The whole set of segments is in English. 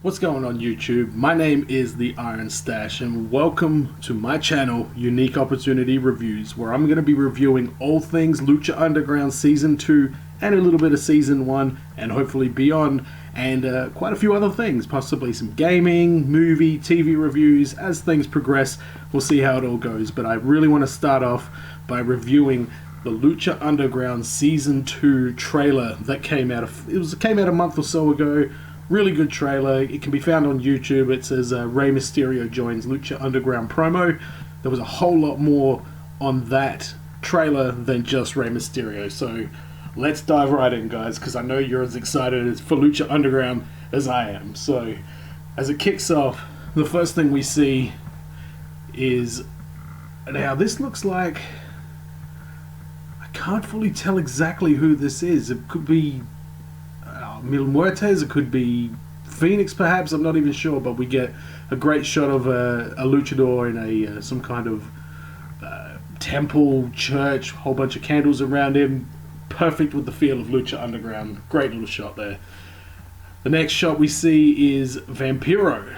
What's going on YouTube? My name is the Iron Stash and welcome to my channel, Unique Opportunity Reviews, where I'm going to be reviewing all things Lucha Underground Season 2 and a little bit of Season 1 and hopefully beyond, and quite a few other things, possibly some gaming, movie, TV reviews. As things progress, we'll see how it all goes, but I really want to start off by reviewing the Lucha Underground Season 2 trailer that came out a month or so ago. Really good trailer. It can be found on YouTube. It says Rey Mysterio joins Lucha Underground promo. There was a whole lot more on that trailer than just Rey Mysterio. So let's dive right in, guys, because I know you're as excited for Lucha Underground as I am. So as it kicks off, the first thing we see is... Now this looks like... I can't fully tell exactly who this is. It could be... Mil Muertes, it could be Phoenix perhaps, I'm not even sure, but we get a great shot of a luchador in some kind of temple, church, whole bunch of candles around him, perfect with the feel of Lucha Underground. Great little shot there. The next shot we see is Vampiro,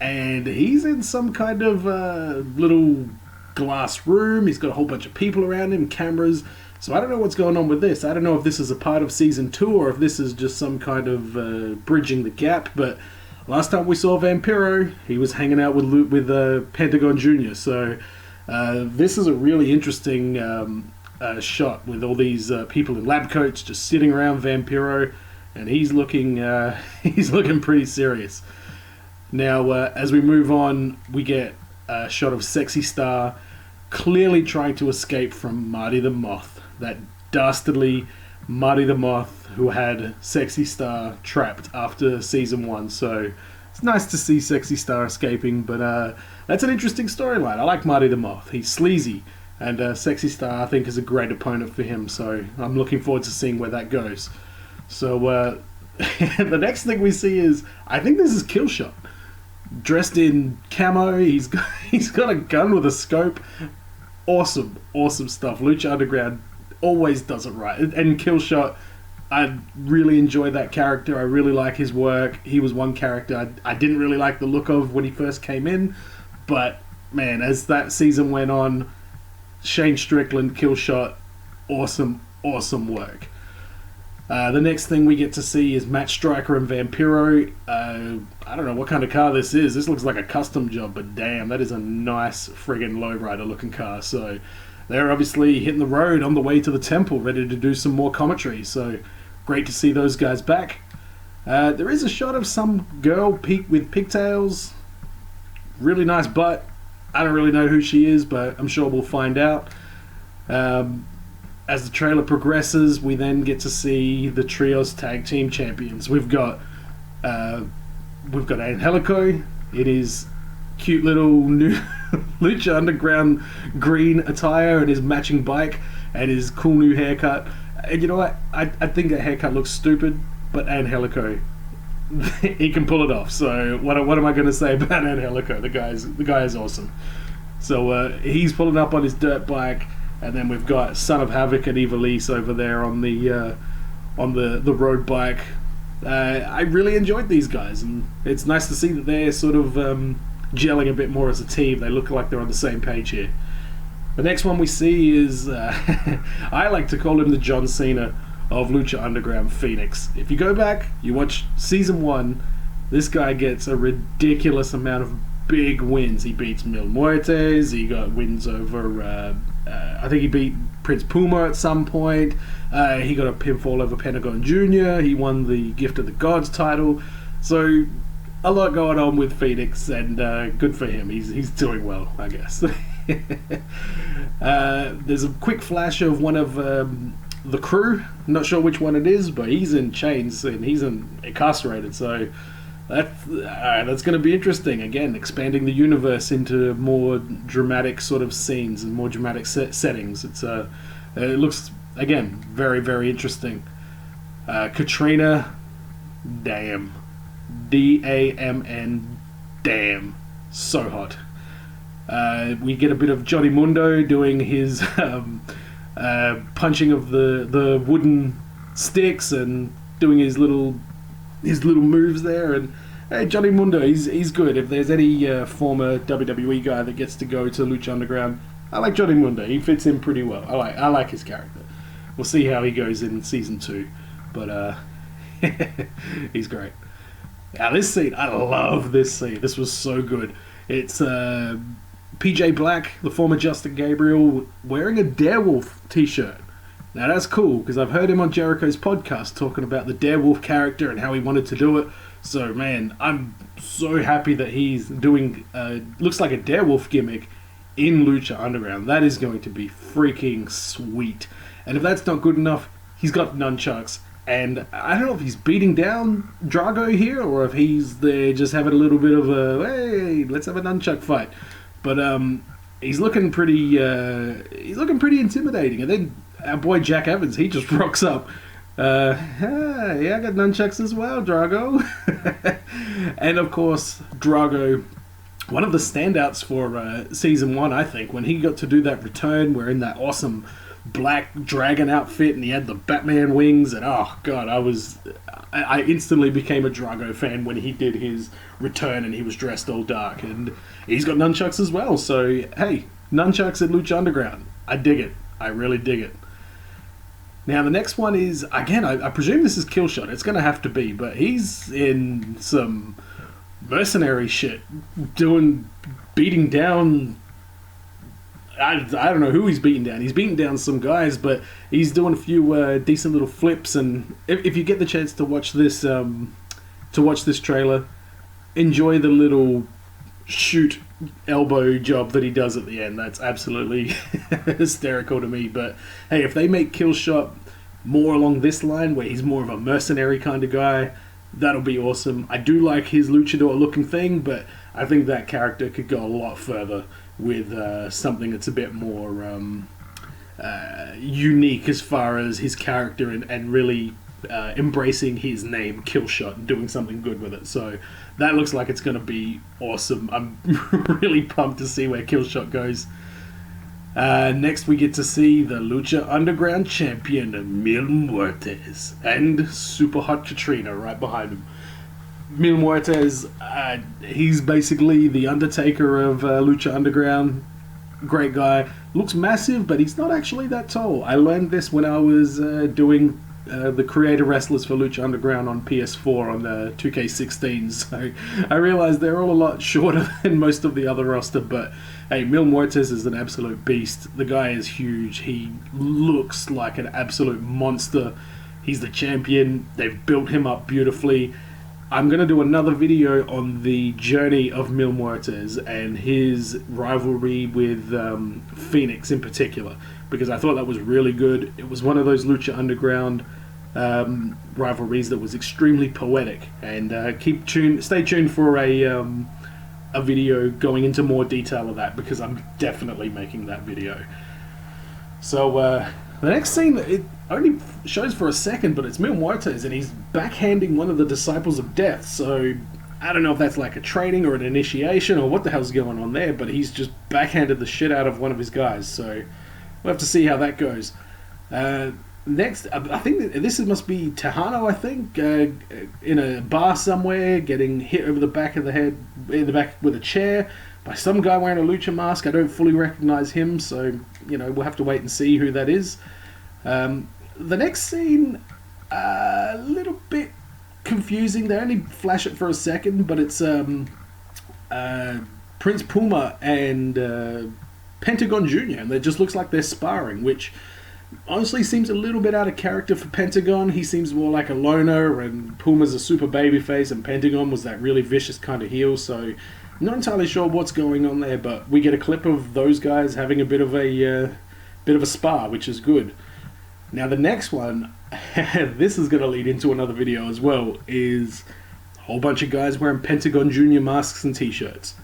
and he's in some kind of little glass room. He's got a whole bunch of people around him, cameras. So I don't know what's going on with this. I don't know if this is a part of Season 2 or if this is just some kind of bridging the gap. But last time we saw Vampiro, he was hanging out with Pentagon Jr. So this is a really interesting shot with all these people in lab coats just sitting around Vampiro, and he's looking pretty serious. Now, as we move on, we get a shot of Sexy Star clearly trying to escape from Marty the Moth. That dastardly Marty the Moth who had Sexy Star trapped after Season 1. So it's nice to see Sexy Star escaping, but that's an interesting storyline. I like Marty the Moth. He's sleazy, and Sexy Star I think is a great opponent for him, so I'm looking forward to seeing where that goes. So the next thing we see is, I think this is Killshot. Dressed in camo, he's got a gun with a scope. Awesome stuff. Lucha Underground always does it right. And Killshot, I really enjoy that character. I really like his work. He was one character I didn't really like the look of when he first came in, but man, as that season went on, Shane Strickland, Killshot, awesome work. The next thing we get to see is Matt Striker and Vampiro. I don't know what kind of car this is. This looks like a custom job, but damn, that is a nice friggin' lowrider looking car. So they're obviously hitting the road on the way to the temple, ready to do some more commentary. So great to see those guys back. There is a shot of some girl with pigtails. Really nice butt. I don't really know who she is, but I'm sure we'll find out. As the trailer progresses, we then get to see the Trios Tag Team Champions. We've got Angelico in his cute little new Lucha Underground green attire and his matching bike and his cool new haircut. And you know what? I think that haircut looks stupid, but Angelico, he can pull it off. So what am I going to say about Angelico? The guy is awesome. So he's pulling up on his dirt bike. And then we've got Son of Havoc and Evilise over there on the road bike. I really enjoyed these guys, and it's nice to see that they're sort of gelling a bit more as a team. They look like they're on the same page here. The next one we see is, I like to call him the John Cena of Lucha Underground, Phoenix. If you go back, you watch Season 1, this guy gets a ridiculous amount of big wins. He beats Mil Muertes, he got wins over... I think he beat Prince Puma at some point. He got a pinfall over Pentagon Jr. He won the Gift of the Gods title. So a lot going on with Phoenix, and good for him. He's doing well, I guess. There's a quick flash of one of the crew. Not sure which one it is, but he's in chains and he's incarcerated. So that's going to be interesting. Again, expanding the universe into more dramatic sort of scenes and more dramatic settings. It looks, again, very, very interesting. Katrina, damn. D-A-M-N, damn. So hot. We get a bit of Johnny Mundo doing his punching of the wooden sticks and doing his little moves there, and Hey, Johnny Mundo, he's good. If there's any former WWE guy that gets to go to Lucha Underground, I like Johnny Mundo. He fits in pretty well. I like his character. We'll see how he goes in season 2, but he's great. Now this scene, I love this scene. This was so good. It's PJ Black, the former Justin Gabriel, wearing a Darewolf t-shirt. Now that's cool because I've heard him on Jericho's podcast talking about the Darewolf character and how he wanted to do it. So man, I'm so happy that he's doing looks like a Darewolf gimmick in Lucha Underground. That is going to be freaking sweet. And if that's not good enough, he's got nunchucks. And I don't know if he's beating down Drago here or if he's there just having a little bit of a, hey, let's have a nunchuck fight. But he's looking pretty intimidating. And then our boy Jack Evans, he just rocks up. Hey, I got nunchucks as well, Drago. And of course, Drago, one of the standouts for season 1, I think, when he got to do that return, wearing that awesome black dragon outfit and he had the Batman wings, and oh god, I instantly became a Drago fan when he did his return and he was dressed all dark, and he's got nunchucks as well. So hey, nunchucks at Lucha Underground, I dig it. I really dig it. Now the next one is, again, I presume this is Killshot. It's going to have to be, but he's in some mercenary shit, beating down. I don't know who he's beating down. He's beating down some guys, but he's doing a few decent little flips. And if you get the chance to watch this trailer, enjoy the little shoot elbow job that he does at the end. That's absolutely hysterical to me. But hey, if they make Killshot more along this line, where he's more of a mercenary kind of guy, that'll be awesome. I do like his luchador looking thing, but I think that character could go a lot further with something that's a bit more unique as far as his character and really embracing his name, Killshot, and doing something good with it. So that looks like it's going to be awesome. I'm really pumped to see where Killshot goes. Next we get to see the Lucha Underground champion, Mil Muertes, and Super Hot Katrina right behind him. Mil Muertes, he's basically the Undertaker of Lucha Underground. Great guy. Looks massive, but he's not actually that tall. I learned this when I was doing the creator wrestlers for Lucha Underground on PS4 on 2K16. So I realized they're all a lot shorter than most of the other roster, but hey, Mil Muertes is an absolute beast. The guy is huge. He looks like an absolute monster. He's the champion. They've built him up beautifully. I'm going to do another video on the journey of Mil Muertes and his rivalry with Phoenix in particular, because I thought that was really good. It was one of those Lucha Underground rivalries that was extremely poetic, and stay tuned for a video going into more detail of that, because I'm definitely making that video. So the next scene, it only shows for a second, but it's Mil Muertes, and he's backhanding one of the Disciples of Death. So I don't know if that's like a training or an initiation or what the hell's going on there, but he's just backhanded the shit out of one of his guys. So we'll have to see how that goes. Next, I think this must be Tejano, I think, in a bar somewhere, getting hit over the back of the head, in the back with a chair, by some guy wearing a lucha mask. I don't fully recognize him, so, we'll have to wait and see who that is. The next scene, a little bit confusing. They only flash it for a second, but it's Prince Puma and Pentagon Jr., and it just looks like they're sparring, which honestly seems a little bit out of character for Pentagon. He seems more like a loner, and Puma's a super babyface, and Pentagon was that really vicious kind of heel, so not entirely sure what's going on there, but we get a clip of those guys having a bit of a spar, which is good. Now the next one, this is going to lead into another video as well, is a whole bunch of guys wearing Pentagon Jr. masks and t-shirts.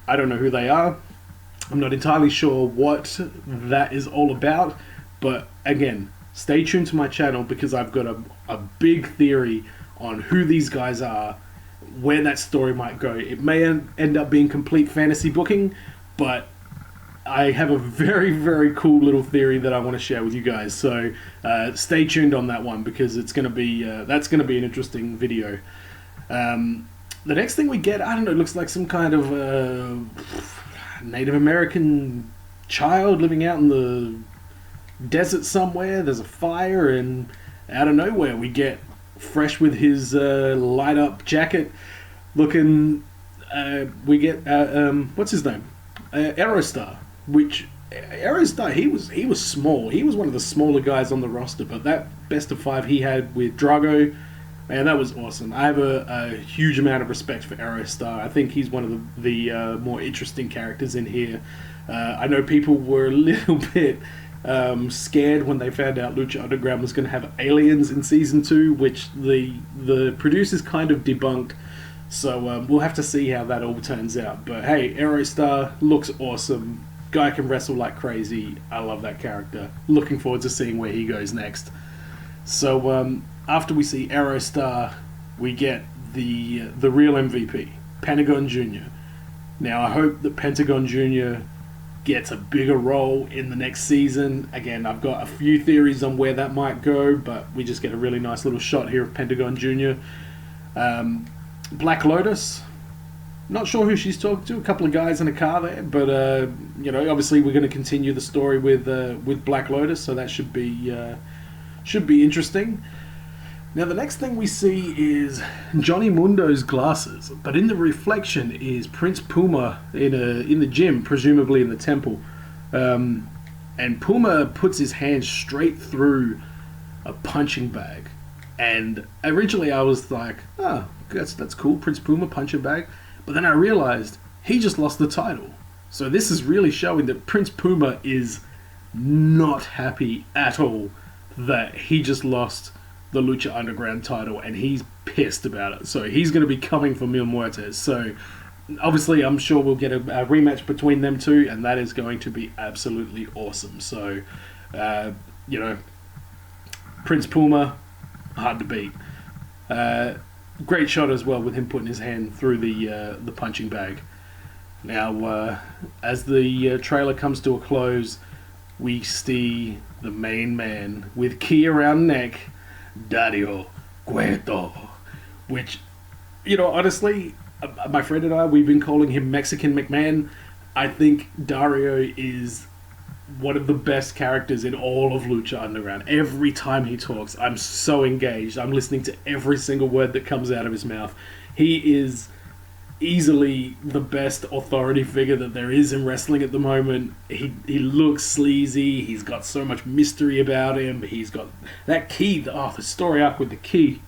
I don't know who they are. I'm not entirely sure what that is all about, but again, stay tuned to my channel, because I've got a big theory on who these guys are, where that story might go. It may end up being complete fantasy booking, but I have a very, very cool little theory that I want to share with you guys. So stay tuned on that one, because it's going to be that's going to be an interesting video. The next thing we get, I don't know, looks like some kind of Native American child living out in the desert somewhere. There's a fire, and out of nowhere we get Fresh with his light up jacket looking. We get what's his name, Aerostar. Which Aerostar, he was small. He was one of the smaller guys on the roster, but that best of 5 he had with Drago, man, that was awesome. I have a huge amount of respect for Aerostar. I think he's one of the more interesting characters in here. I know people were a little bit scared when they found out Lucha Underground was going to have aliens in season 2, which the producers kind of debunked. So we'll have to see how that all turns out. But hey, Aerostar looks awesome. Guy can wrestle like crazy. I love that character. Looking forward to seeing where he goes next. So after we see Aerostar, we get the real MVP, Pentagon Jr. Now I hope that Pentagon Jr. gets a bigger role in the next season. Again, I've got a few theories on where that might go, but we just get a really nice little shot here of Pentagon Jr. Black Lotus, not sure who she's talking to. A couple of guys in a car there, but obviously we're going to continue the story with Black Lotus, so that should be interesting. Now the next thing we see is Johnny Mundo's glasses, but in the reflection is Prince Puma in the gym, presumably in the temple, and Puma puts his hand straight through a punching bag. And originally I was like, oh, that's cool, Prince Puma punching bag. But then I realized he just lost the title. So this is really showing that Prince Puma is not happy at all that he just lost the Lucha Underground title, and he's pissed about it. So he's going to be coming for Mil Muertes. So obviously I'm sure we'll get a rematch between them two, and that is going to be absolutely awesome. So, Prince Puma, hard to beat. Great shot as well with him putting his hand through the punching bag. Now, as the trailer comes to a close, we see the main man with key around neck, Dario Cueto, which, honestly, my friend and I, we've been calling him Mexican McMahon. I think Dario is one of the best characters in all of Lucha Underground. Every time he talks, I'm so engaged. I'm listening to every single word that comes out of his mouth. He is easily the best authority figure that there is in wrestling at the moment. He looks sleazy. He's got so much mystery about him. He's got that key. The story arc with the key.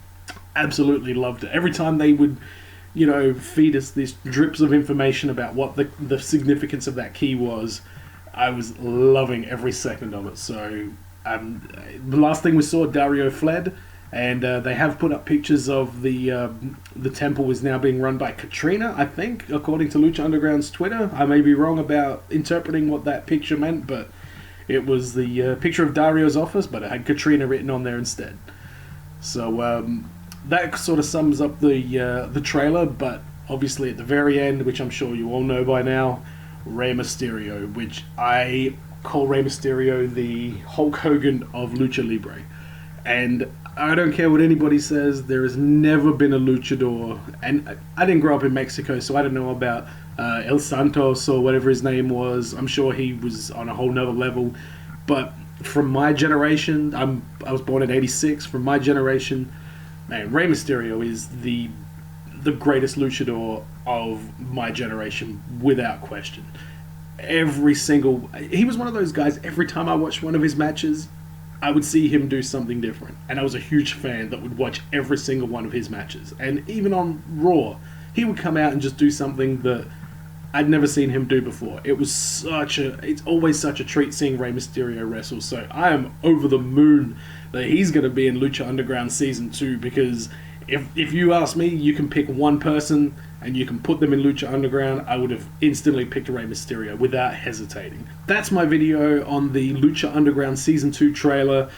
Absolutely loved it. Every time they would, feed us these drips of information about what the significance of that key was, I was loving every second of it. So the last thing we saw, Dario fled, and they have put up pictures of the temple is now being run by Katrina, I think, according to Lucha Underground's Twitter. I may be wrong about interpreting what that picture meant, but it was the picture of Dario's office, but it had Katrina written on there instead. So that sort of sums up the trailer, but obviously at the very end, which I'm sure you all know by now, Rey Mysterio, which I call Rey Mysterio the Hulk Hogan of Lucha Libre. And I don't care what anybody says, there has never been a luchador, and I didn't grow up in Mexico, so I don't know about El Santos or whatever his name was. I'm sure he was on a whole nother level, but from my generation, I was born in '86, from my generation, man, Rey Mysterio is the greatest luchador of my generation, without question. He was one of those guys, every time I watched one of his matches, I would see him do something different. And I was a huge fan that would watch every single one of his matches. And even on Raw, he would come out and just do something that I'd never seen him do before. It's always such a treat seeing Rey Mysterio wrestle. So I am over the moon that he's going to be in Lucha Underground Season 2, because if you ask me, you can pick one person and you can put them in Lucha Underground, I would have instantly picked Rey Mysterio without hesitating. That's my video on the Lucha Underground Season 2 trailer.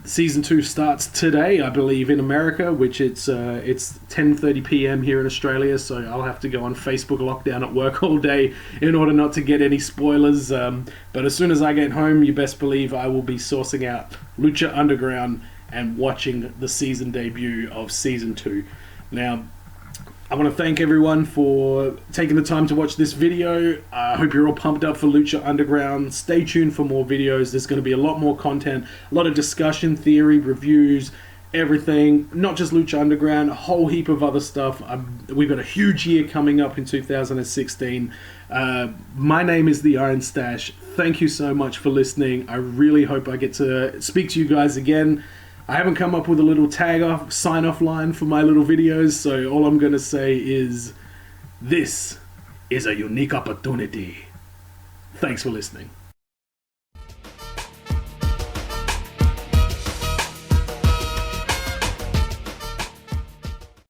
Season 2 starts today, I believe, in America, which it's 10:30 p.m. here in Australia, so I'll have to go on Facebook lockdown at work all day in order not to get any spoilers. But as soon as I get home, you best believe I will be sourcing out Lucha Underground and watching the season debut of Season 2. Now, I want to thank everyone for taking the time to watch this video. I hope you're all pumped up for Lucha Underground. Stay tuned for more videos. There's going to be a lot more content, a lot of discussion, theory, reviews, everything. Not just Lucha Underground, a whole heap of other stuff. We've got a huge year coming up in 2016. My name is The Iron Stash. Thank you so much for listening. I really hope I get to speak to you guys again. I haven't come up with a little sign-off line for my little videos, so all I'm going to say is, this is a unique opportunity. Thanks for listening.